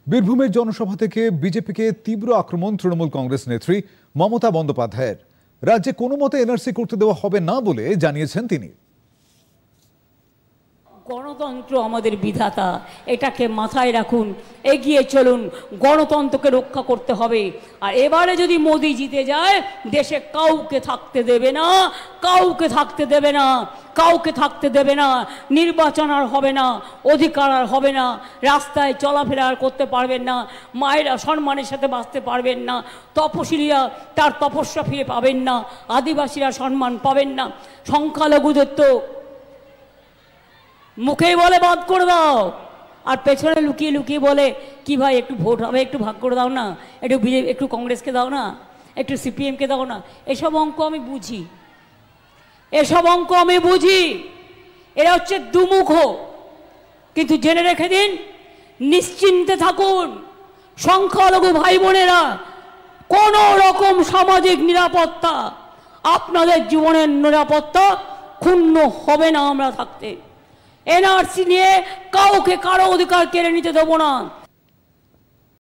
বীরভূমের জনসভা থেকে বিজেপিকে তীব্র আক্রমণ তৃণমূল কংগ্রেস নেত্রী মমতা বন্দ্যোপাধ্যায়ের। রাজ্যে কোনো মতে এনআরসি করতে দেওয়া হবে না বলে জানিয়েছেন তিনি। গণতন্ত্র আমাদের বিধাতা, এটাকে মাথায় রাখুন, এগিয়ে চলুন, গণতন্ত্রকে রক্ষা করতে হবে। আর এবারে যদি মোদি জিতে যায়, দেশে কাউকে থাকতে দেবে না, কাউকে থাকতে দেবে না, কাউকে থাকতে দেবে না। নির্বাচন আর হবে না, অধিকার আর হবে না, রাস্তায় চলাফেরা আর করতে পারবেন না, মায়েরা সম্মানের সাথে বাঁচতে পারবেন না, তপশিলীরা তার তপস্যা ফিরে পাবেন না, আদিবাসীরা সম্মান পাবেন না, সংখ্যালঘুদের তো মুখেই বলে বাদ করে দাও, আর পেছনে লুকিয়ে লুকিয়ে বলে কি ভাই একটু ভোট হবে, একটু ভাগ করে দাও না, একটু বিজেপি, একটু কংগ্রেসকে দাও না, একটু সিপিএমকে দাও না। এসব অঙ্ক আমি বুঝি, এসব অঙ্ক আমি বুঝি। এরা হচ্ছে দুমুখ। কিন্তু জেনে রেখে দিন, নিশ্চিন্তে থাকুন সংখ্যালঘু ভাই বোনেরা, কোন রকম সামাজিক নিরাপত্তা, আপনাদের জীবনের নিরাপত্তা ক্ষুণ্ণ হবে না আমরা থাকতে। এনআরসি নিয়ে কাউকে কারো অধিকার কেড়ে নিতে দেবো না।